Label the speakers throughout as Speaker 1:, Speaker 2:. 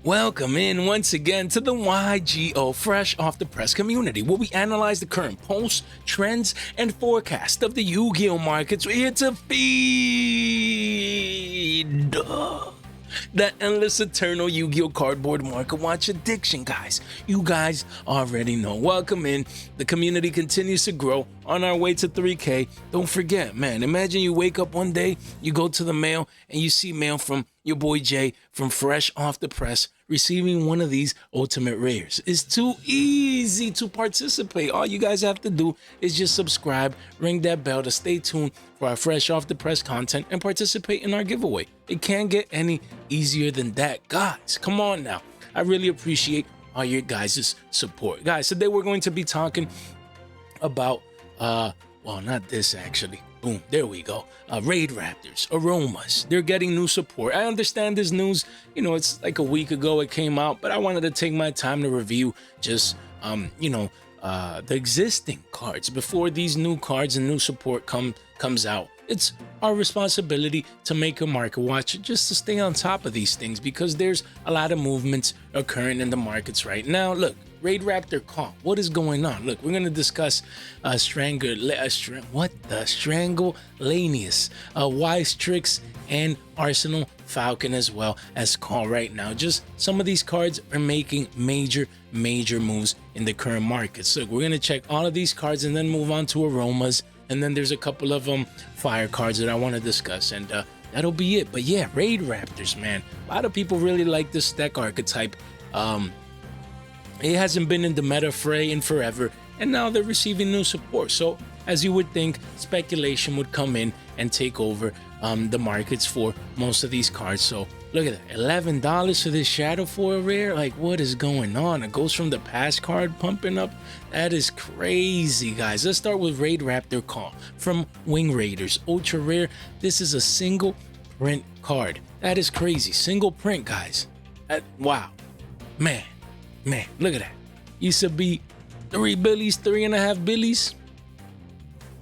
Speaker 1: Welcome in once again to the YGO Fresh Off the Press community, where we analyze the current pulse, trends, and forecast of the Yu-Gi-Oh markets. We're here to feed the endless eternal Yu-Gi-Oh cardboard market watch addiction, guys. You guys already know. Welcome in. The community continues to grow on our way to 3K. Don't forget, man, imagine you wake up one day, you go to the mail, and you see mail from your boy Jay from Fresh Off the Press receiving one of these ultimate rares. It's too easy to participate. All you guys have to do is just subscribe, ring that bell to stay tuned for our Fresh Off the Press content and participate in our giveaway. It can't get any easier than that. Guys, come on now. I really appreciate all your guys' support. Guys, today we're going to be talking about, well, not this actually. Boom, there we go. Raidraptors, Aromas, they're getting new support. I understand this news, you know, it's like a week ago it came out, but I wanted to take my time to review just, the existing cards before these new cards and new support comes out. It's our responsibility to make a market watch just to stay on top of these things because there's a lot of movements occurring in the markets right now. Look, Raidraptor Comp, what is going on? Look, we're going to discuss Stranglelanius, Wise Tricks, and Arsenal Falcon as well as Call right now. Just some of these cards are making major moves in the current markets. So we're going to check all of these cards and then move on to Aromas. And then there's a couple of fire cards that I want to discuss. And that'll be it. But yeah, Raidraptors, man. A lot of people really like this deck archetype. It hasn't been in the meta fray in forever, and now they're receiving new support. So, as you would think, speculation would come in and take over the markets for most of these cards. So, look at that, $11 for this Shadow Foil rare. Like, what is going on? It goes from the past card pumping up. That is crazy, guys. Let's start with Raidraptor Call from Wing Raiders, ultra rare. This is a single print card. That is crazy. Single print, guys. Wow, man, look at that. Used to be 3 billies, 3.5 billies.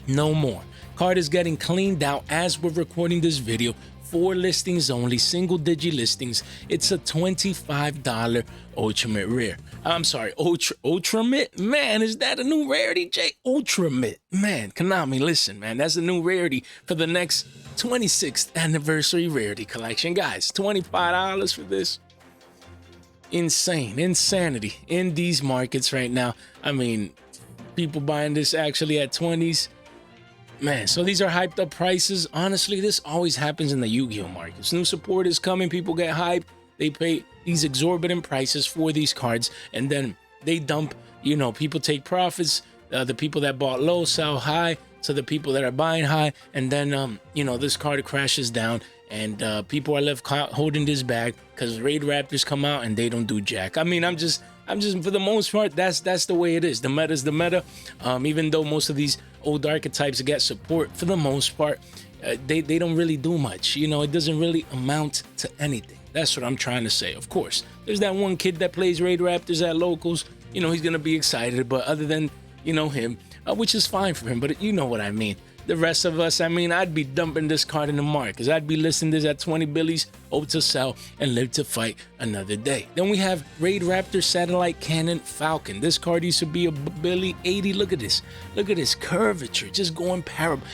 Speaker 1: No more. Card is getting cleaned out as we're recording this video. 4 listings only, single digit listings. It's a $25 ultimate rare. I'm sorry, ultramate? Man, is that a new rarity, Jay? Ultramate. Man, Konami, listen, man, that's a new rarity for the next 26th anniversary rarity collection. Guys, $25 for this. Insanity in these markets right now. I mean, people buying this actually at 20s. Man, so these are hyped up prices. Honestly, this always happens in the Yu-Gi-Oh markets. New support is coming, people get hyped, they pay these exorbitant prices for these cards, and then they dump, you know, people take profits. The people that bought low sell high to the people that are buying high, and then this card crashes down, and people are left holding this bag because Raidraptors come out and they don't do jack. I mean, I'm just for the most part, that's the way it is. The meta is the meta. Even though most of these old archetypes get support, for the most part, they don't really do much. You know, it doesn't really amount to anything. That's what I'm trying to say. Of course, there's that one kid that plays Raidraptors at locals. You know, he's gonna be excited, but other than him, which is fine for him, but you know what I mean. The rest of us, I mean, I'd be dumping this card in the market because I'd be listing this at 20 billies, hope to sell and live to fight another day. Then we have Raidraptor Satellite Cannon Falcon. This card used to be a billy 80. Look at this. Look at this curvature, just going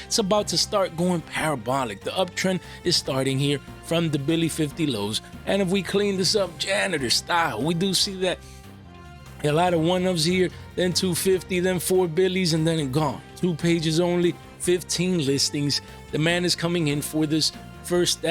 Speaker 1: It's about to start going parabolic. The uptrend is starting here from the billy 50 lows. And if we clean this up janitor style, we do see that a lot of 1-ups here, then 250, then 4 billies, and then it gone. 2 pages only, 15 listings. The man is coming in for this first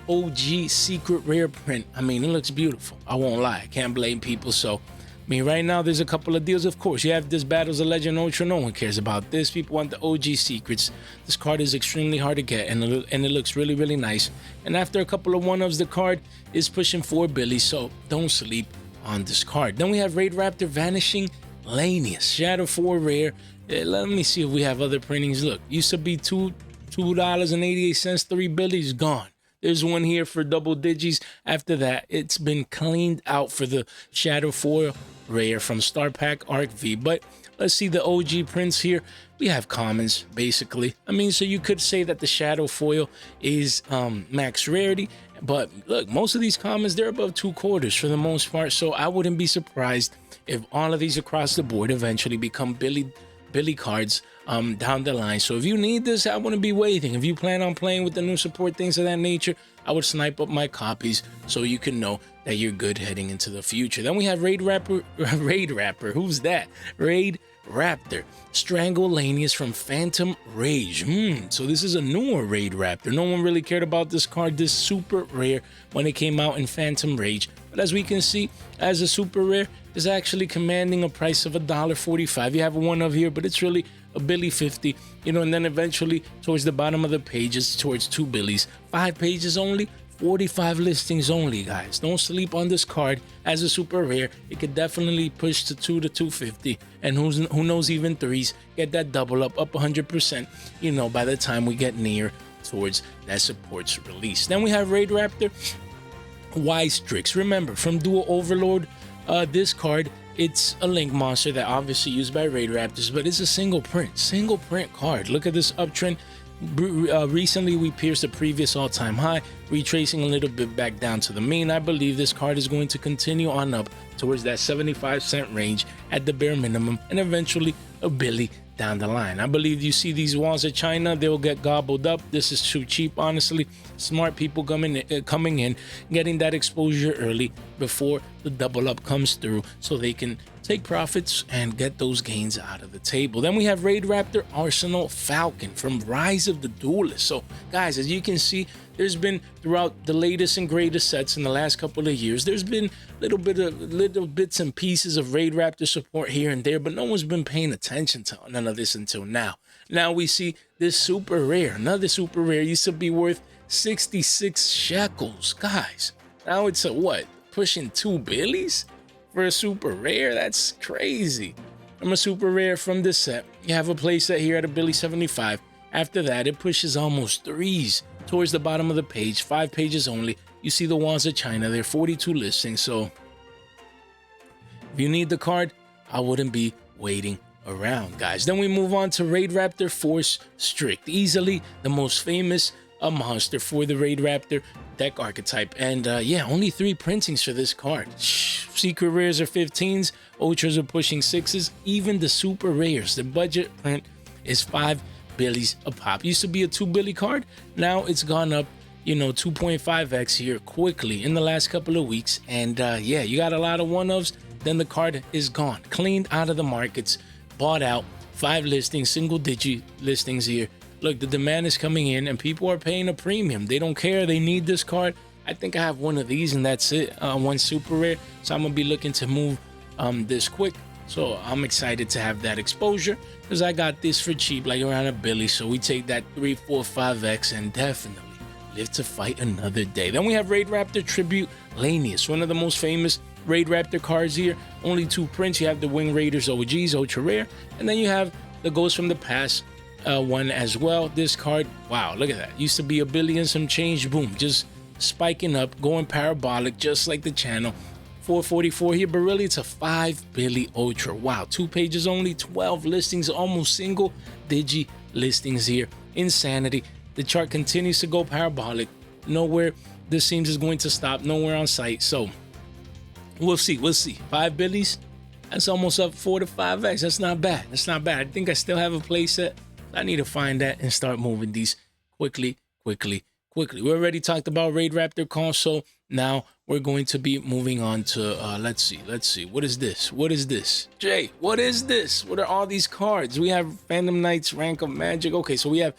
Speaker 1: OG secret rare print. I mean, it looks beautiful. I won't lie. I can't blame people. So, I mean, right now there's a couple of deals. Of course, you have this Battles of Legend Ultra. No one cares about this. People want the OG secrets. This card is extremely hard to get, and it looks really nice. And after a couple of 1-ups, the card is pushing 4 billies. So don't sleep on this card. Then we have Raidraptor Vanishing Lanius, Shadow 4 rare. Let me see if we have other printings. Look, used to be $2.88, 3 billies, gone. There's one here for double digits. After that, it's been cleaned out for the Shadow Foil rare from Star Pack Arc V. But let's see the OG prints here. We have commons, basically. I mean, so you could say that the Shadow Foil is max rarity, But look, most of these commons, they're above 2/4 for the most part. So I wouldn't be surprised if all of these across the board eventually become Billy cards down the line. So if you need this, I wouldn't be waiting. If you plan on playing with the new support, things of that nature, I would snipe up my copies so you can know that you're good heading into the future. Then we have Raidraptor. Who's that? Raidraptor. Strangleanius from Phantom Rage. So this is a newer Raidraptor. No one really cared about this card. This super rare when it came out in Phantom Rage. But as we can see, as a super rare, is actually commanding a price of $1.45. You have one of here, but it's really a Billy 50, you know, and then eventually towards the bottom of the page, it's towards 2 Billies. 5 pages only, 45 listings only, guys. Don't sleep on this card as a super rare. It could definitely push to 2 to 250, and who knows, even 3s. Get that double up 100%, you know, by the time we get near towards that support's release. Then we have Raidraptor Strix. Remember, from Duel Overlord, this card, it's a link monster that obviously used by Raidraptors, but it's a single print card. Look at this uptrend. Recently we pierced the previous all-time high, retracing a little bit back down to the mean. I believe this card is going to continue on up towards that 75-cent range at the bare minimum, and eventually a Billy down the line. I believe you see these walls of China, they'll get gobbled up. This is too cheap, honestly. Smart people coming in, getting that exposure early before the double up comes through, so they can take profits and get those gains out of the table. Then we have Raidraptor Arsenal Falcon from Rise of the Duelist. So guys, as you can see, there's been throughout the latest and greatest sets in the last couple of years, there's been little bits and pieces of Raidraptor support here and there, but no one's been paying attention to none of this until now. Now we see this super rare, another super rare, used to be worth 66 shekels, guys. Now it's a what? Pushing 2 Billies for a super rare? That's crazy. I'm a super rare from this set. You have a playset here at a Billy 75. After that, it pushes almost 3s towards the bottom of the page. 5 pages only. You see the walls of China. There are 42 listings. So if you need the card, I wouldn't be waiting around, guys. Then we move on to Raidraptor Force Strict. Easily the most famous monster for the Raidraptor deck archetype. And yeah, only 3 printings for this card. Secret rares are 15s. Ultras are pushing 6s. Even the super rares, the budget print is 5 Billies a pop. Used to be a 2 Billy card. Now it's gone up, you know, 2.5x here quickly in the last couple of weeks. And yeah, you got a lot of one-ofs, then the card is gone. Cleaned out of the markets, bought out. 5 listings, single-digit listings here. Look, the demand is coming in and people are paying a premium. They don't care. They need this card. I think I have one of these and that's it. One super rare. So I'm going to be looking to move this quick. So I'm excited to have that exposure because I got this for cheap, like around a Billy. So we take that 3, 4, 5x and definitely live to fight another day. Then we have Raidraptor Tribute Lanius, one of the most famous Raidraptor cards here. Only 2 prints. You have the Wing Raiders OGs, ultra rare. And then you have the Ghost from the Past one as well. This card, wow, look at that. Used to be a Billy and some change. Boom, just spiking up, going parabolic, just like the channel. 444 here, but really it's a 5 Billy Ultra. Wow, 2 pages only, 12 listings, almost single digi listings here. Insanity. The chart continues to go parabolic. Nowhere this seems is going to stop, nowhere on site. So we'll see. 5 Billies, that's almost up 4 to 5x. That's not bad. That's not bad. I think I still have a playset. I need to find that and start moving these quickly. We already talked about Raidraptor console. Now we're going to be moving on to let's see. What is this? Jay, what is this? What are all these cards? We have Phantom Knights, Rank Up Magic. Okay, so we have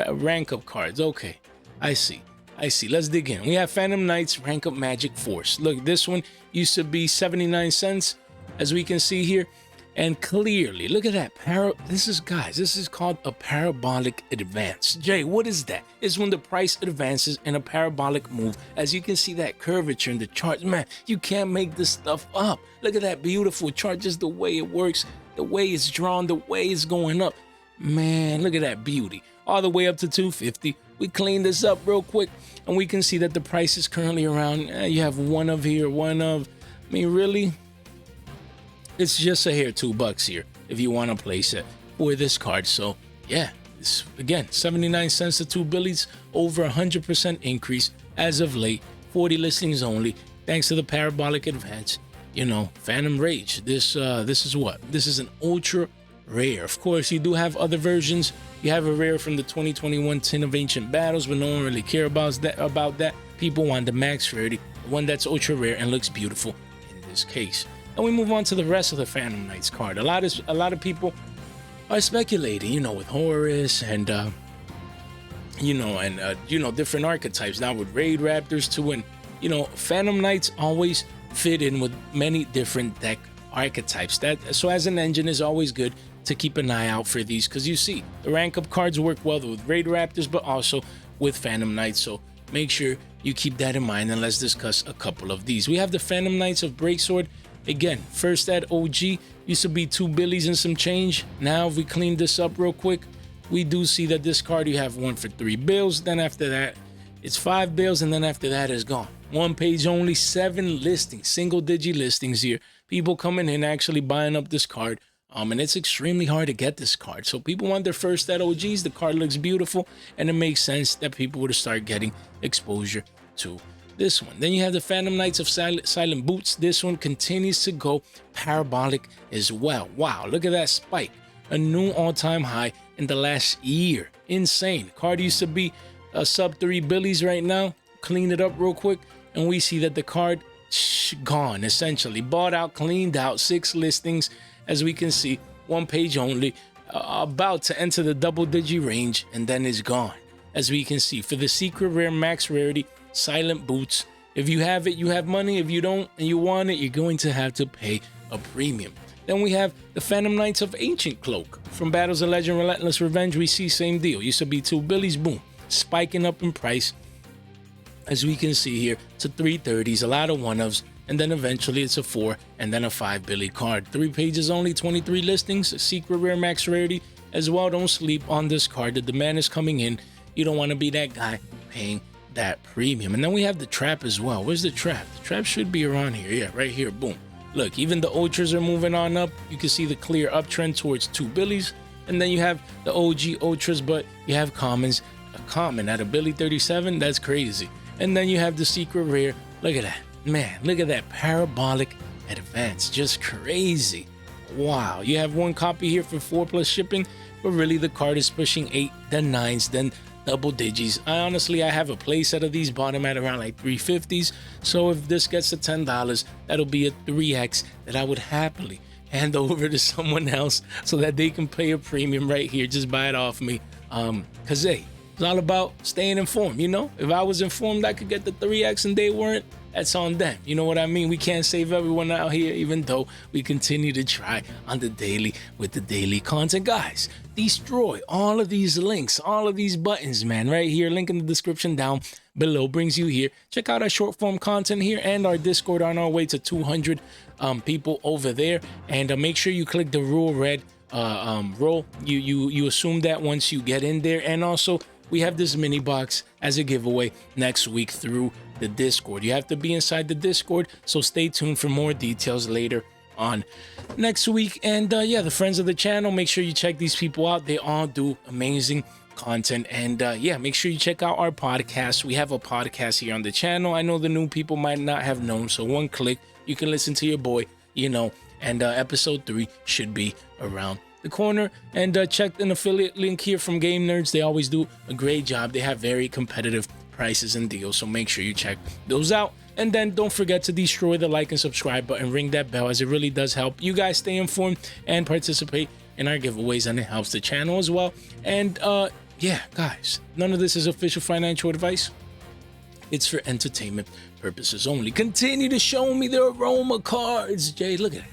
Speaker 1: rank up cards. Okay, I see. Let's dig in. We have Phantom Knights, Rank Up Magic Force. Look, this one used to be 79 cents, as we can see here. And clearly, look at that. This is called a parabolic advance. Jay, what is that? It's when the price advances in a parabolic move. As you can see that curvature in the chart. Man, you can't make this stuff up. Look at that beautiful chart, just the way it works, the way it's drawn, the way it's going up. Man, look at that beauty. All the way up to 250. We clean this up real quick, and we can see that the price is currently around, you have one of, I mean, really? It's just a hair $2 here if you want to place it for this card. So yeah, it's again 79 cents to 2 Billies, over 100% increase as of late. 40 listings only. Thanks to the Parabolic Advance, you know, Phantom Rage. This is what? This is an ultra rare. Of course, you do have other versions. You have a rare from the 2021 Tin of Ancient Battles, but no one really cares about that. People want the max rarity, the one that's ultra rare and looks beautiful in this case. And we move on to the rest of the Phantom Knights card. A lot of people are speculating, you know, with Horus and different archetypes. Now with Raidraptors too, and you know, Phantom Knights always fit in with many different deck archetypes. So as an engine, is always good to keep an eye out for these, because you see the rank up cards work well with Raidraptors, but also with Phantom Knights. So make sure you keep that in mind, and let's discuss a couple of these. We have the Phantom Knights of Breaksword. Again, first at OG used to be 2 billies and some change. Now if we clean this up real quick, we do see that this card, you have 1 for 3 bills. Then after that, it's 5 bills, and then after that is gone. 1 page only, 7 listings, single digi listings here. People coming in actually buying up this card. And it's extremely hard to get this card. So people want their first at OGs. The card looks beautiful, and it makes sense that people would start getting exposure to this one. Then you have the Phantom Knights of Silent Boots. This one continues to go parabolic as well. Wow, look at that spike. A new all-time high in the last year. Insane. Card used to be a sub 3 billies right now. Clean it up real quick, and we see that the card gone, essentially. Bought out, cleaned out, 6 listings. As we can see, 1 page only, about to enter the double digi range, and then it's gone. As we can see, for the secret rare max rarity, Silent Boots, if you have it, you have money. If you don't and you want it, you're going to have to pay a premium. Then we have the Phantom Knights of Ancient Cloak. From Battles of Legend Relentless Revenge, we see same deal. Used to be 2 billies, boom, spiking up in price. As we can see here, to 330s, a lot of one-ofs, and then eventually it's a 4 and then a 5 billy card. 3 pages only, 23 listings, a secret rare max rarity as well. Don't sleep on this card. The demand is coming in. You don't want to be that guy paying that premium. And then we have the Trap as well. Where's the Trap? The Trap should be around here. Yeah, right here. Boom. Look, even the Ultras are moving on up. You can see the clear uptrend towards 2 billies. And then you have the OG Ultras, but you have commons. A common at a billy 37, that's crazy. And then you have the secret rare. Look at that. Man, look at that Parabolic Advance. Just crazy. Wow. You have 1 copy here for 4+ shipping, but really the card is pushing 8, then 9s, then double digis. I have a playset of these, bought them at around like 350s. So if this gets to $10, that'll be a 3x that I would happily hand over to someone else so that they can pay a premium right here. Just buy it off me. Cause hey, it's all about staying informed, you know? If I was informed I could get the 3x and they weren't, that's on them. You know what I mean? We can't save everyone out here, even though we continue to try on the daily with the daily content. Guys, destroy all of these links, all of these buttons, man, right here. Link in the description down below brings you here. Check out our short form content here and our Discord on our way to 200 people over there. And make sure you click the rule red roll. You assume that once you get in there. And also, we have this mini box as a giveaway next week through the Discord. You have to be inside the Discord, so stay tuned for more details later on next week. And yeah, the friends of the channel, make sure you check these people out. They all do amazing content. And yeah, make sure you check out our podcast. We have a podcast here on the channel. I know the new people might not have known, so 1 click, you can listen to your boy, you know. And episode 3 should be around the corner. And check an affiliate link here from Game Nerds. They always do a great job. They have very competitive prices and deals, so make sure you check those out. And then don't forget to destroy the like and subscribe button, ring that bell, as it really does help you guys stay informed and participate in our giveaways, and it helps the channel as well. And yeah, guys, none of this is official financial advice. It's for entertainment purposes only. Continue to show me the Aroma cards, Jay. Look at it.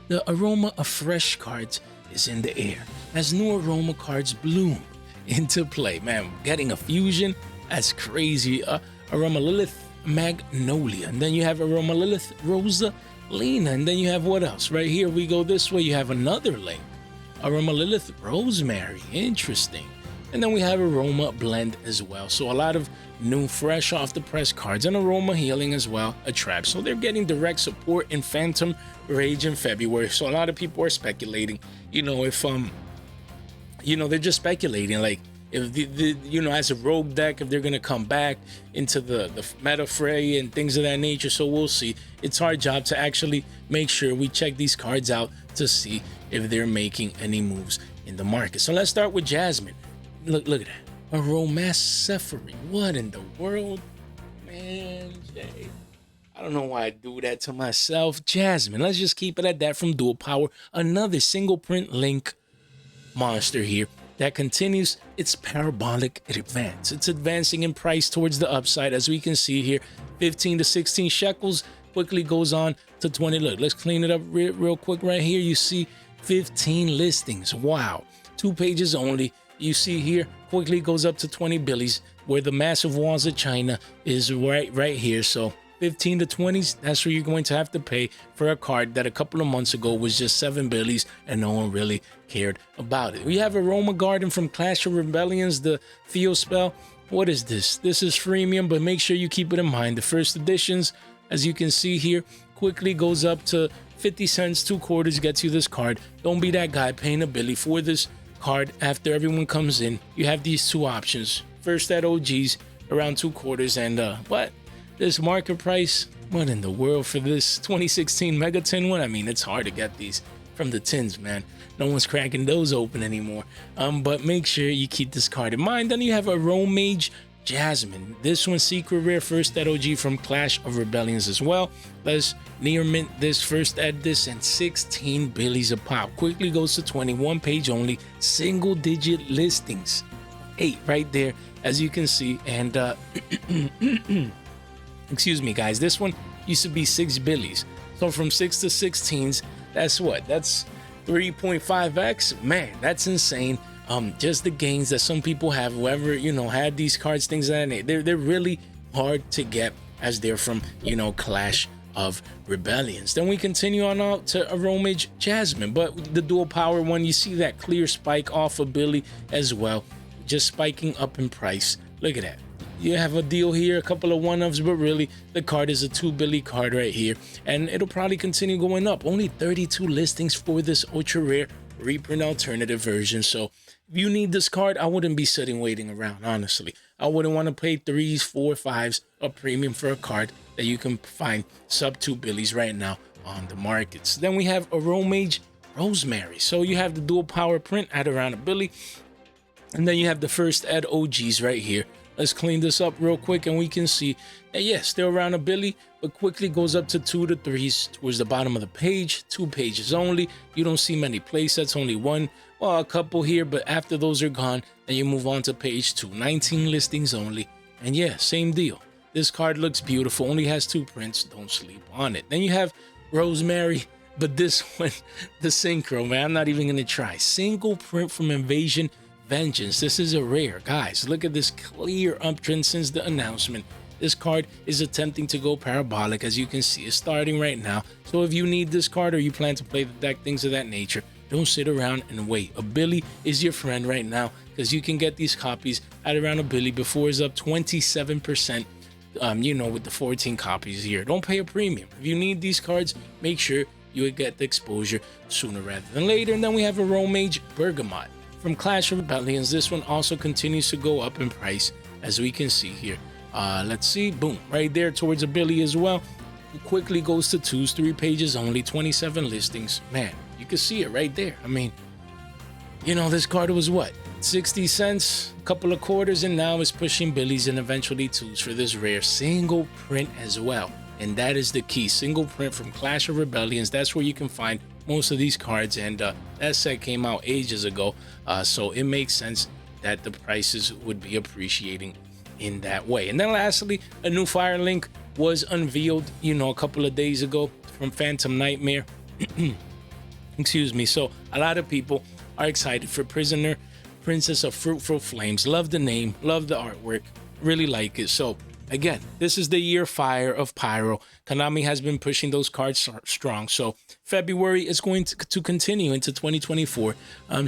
Speaker 1: The aroma of fresh cards is in the air as new Aroma cards bloom into play. Man, getting a fusion, that's crazy. Aroma Lilith Magnolia, and then you have Aroma Lilith Rosa Lena, and then you have what else? Right here, we go this way, you have another link. Aroma Lilith Rosemary, interesting. And then we have Aroma Blend as well. So a lot of new, fresh off the press cards, and Aroma Healing as well, a trap. So they're getting direct support in Phantom Rage in February. So a lot of people are speculating, you know, if you know, they're just speculating, like, if the you know, as a rogue deck, if they're gonna come back into the meta fray and things of that nature. So we'll see. It's our job to actually make sure we check these cards out to see if they're making any moves in the market. So let's start with Jasmine. Look at that. Aroma Cards. What in the world? Man, Jay. I don't know why I do that to myself. Jasmine, let's just keep it at that from Dual Power. Another single print Link monster here that continues its parabolic advance. It's advancing in price towards the upside, as we can see here. 15 to 16 shekels, quickly goes on to 20. Look, let's clean it up real quick right here. You see 15 listings. Wow. 2 pages only. You see here, quickly goes up to 20 billies, where the massive walls of China is right here. So 15 to 20s, that's where you're going to have to pay for a card that a couple of months ago was just 7 billies and no one really cared about it. We have Aroma Garden from Clash of Rebellions, the Theo spell. What is this? This is freemium, but make sure you keep it in mind. The first editions, as you can see here, quickly goes up to 50 cents, 2 quarters gets you this card. Don't be that guy paying a billy for this card after everyone comes in. You have these 2 options. First at OGs, around 2 quarters, and what? This market price, what in the world for this 2016 Mega Tin one? I mean, it's hard to get these from the tins, man. No one's cracking those open anymore. But make sure you keep this card in mind. Then you have Aroma Jasmine. This one secret rare, first at OG from Clash of Rebellions as well. Let's near mint this, first at this, and 16 billies a pop. Quickly goes to 21 page only, single digit listings. 8 right there, as you can see. And excuse me, guys, this one used to be 6 billies. So from 6 to 16s, that's what? That's 3.5x. Man, that's insane. Just the gains that some people have, whoever, you know, had these cards, things like that, they're really hard to get, as they're from, you know, Clash of Rebellions. Then we continue on out to Aroma Jasmine, but the Dual Power one, you see that clear spike off of Billy as well, just spiking up in price. Look at that. You have a deal here, a couple of one-ups, but really the card is a 2 billy card right here, and it'll probably continue going up. Only 32 listings for this ultra rare reprint alternative version. So if you need this card, I wouldn't be sitting waiting around, honestly. I wouldn't want to pay 3s, 4, 5s a premium for a card that you can find sub 2 billies right now on the markets. Then we have Aroma Rosemary. So you have the Dual Power print at around a billy, and then you have the first ed OGs right here. Let's clean this up real quick, and we can see that, yes, still around a billy, but quickly goes up to 2 to 3s towards the bottom of the page. 2 pages only. You don't see many play sets, only one, well, a couple here, but after those are gone, then you move on to page 2. 19 listings only, and yeah, same deal. This card looks beautiful, only has 2 prints. Don't sleep on it. Then you have Rosemary, but this one, the synchro, man, I'm not even gonna try. Single print from Invasion Vengeance. This is a rare, guys. Look at this clear uptrend since the announcement. This card is attempting to go parabolic, as you can see. It's starting right now. So if you need this card or you plan to play the deck, things of that nature, don't sit around and wait. A billy is your friend right now, because you can get these copies at around a billy before it's up 27%. You know, with the 14 copies here. Don't pay a premium. If you need these cards, make sure you get the exposure sooner rather than later. And then we have Aroma Bergamot from Clash of Rebellions. This one also continues to go up in price, as we can see here. Let's see, boom, right there towards a billy as well. It quickly goes to 2s, 3 pages only, 27 listings. Man, you can see it right there. I mean, you know, this card was what, 60 cents, a couple of quarters, and now it's pushing billies and eventually 2s for this rare single print as well. And that is the key, single print from Clash of Rebellions. That's where you can find most of these cards, and that set came out ages ago, so it makes sense that the prices would be appreciating in that way. And then lastly, a new Fire Link was unveiled, you know, a couple of days ago from Phantom Nightmare. Excuse me. So a lot of people are excited for Prisoner, Princess of Fruitful Flames. Love the name, love the artwork, really like it. So again, this is the year fire of Pyro. Konami has been pushing those cards strong. So February is going to continue into 2024.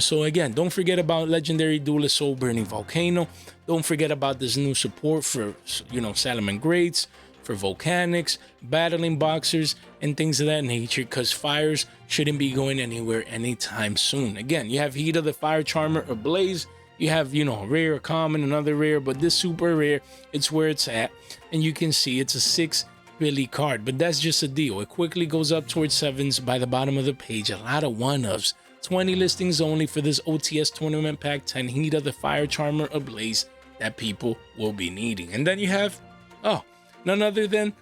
Speaker 1: So again, don't forget about Legendary Duelist Soul Burning Volcano. Don't forget about this new support for, you know, Salomon Greats, for Volcanics, Battling Boxers, and things of that nature, because fires shouldn't be going anywhere anytime soon. Again, you have Hida the Fire Charmer Ablaze. You have, you know, rare, common, another rare, but this super rare, it's where it's at. And you can see it's a 6 Billy card, but that's just a deal. It quickly goes up towards 7s by the bottom of the page. A lot of 1-ofs. 20 listings only for this OTS tournament pack 10 Heat of the Fire Charmer Ablaze that people will be needing. And then you have, oh, none other than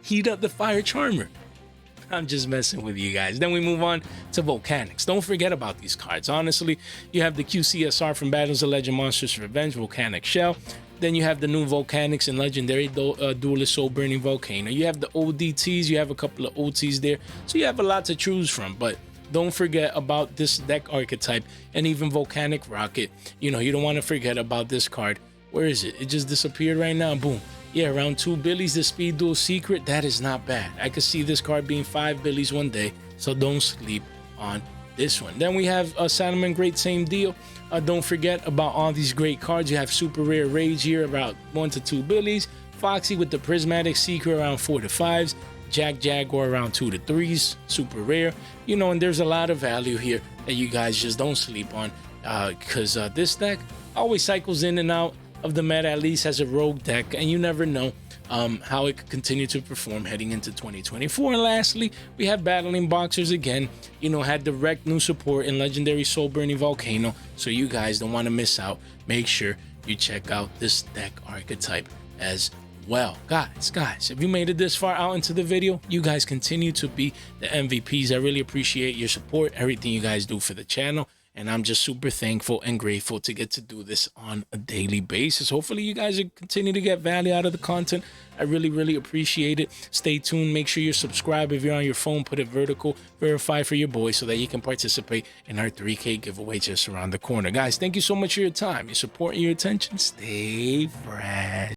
Speaker 1: Heat Up the Fire Charmer. I'm just messing with you guys. Then we move on to Volcanics. Don't forget about these cards. Honestly, you have the QCSR from Battles of Legend Monsters Revenge, Volcanic Shell. Then you have the new Volcanics and Legendary Duelist Soul Burning Volcano. You have the ODTs. You have a couple of OTs there. So you have a lot to choose from. But don't forget about this deck archetype and even Volcanic Rocket. You know, you don't want to forget about this card. Where is it? It just disappeared right now. Boom. Yeah, around 2 Billies, the Speed Duel Secret. That is not bad. I could see this card being 5 Billies one day. So don't sleep on this one. Then we have Salomon Great, same deal. Don't forget about all these great cards. You have Super Rare Rage here, about 1 to 2 Billies. Foxy with the Prismatic Secret around 4 to 5s. Jack Jaguar around 2 to 3s. Super rare. You know, and there's a lot of value here that you guys just don't sleep on. Because this deck always cycles in and out of the meta, at least as a rogue deck, and you never know how it could continue to perform heading into 2024. And lastly, we have Battling Boxers again. You know, had direct new support in Legendary Soul Burning Volcano, so you guys don't want to miss out. Make sure you check out this deck archetype as well. Guys, if you made it this far out into the video, you guys continue to be the MVPs. I really appreciate your support, everything you guys do for the channel. And I'm just super thankful and grateful to get to do this on a daily basis. Hopefully you guys continue to get value out of the content. I really appreciate it. Stay tuned. Make sure you're subscribed. If you're on your phone, put it vertical, verify for your boy so that you can participate in our 3K giveaway just around the corner. Guys, thank you so much for your time, your support, and your attention. Stay fresh.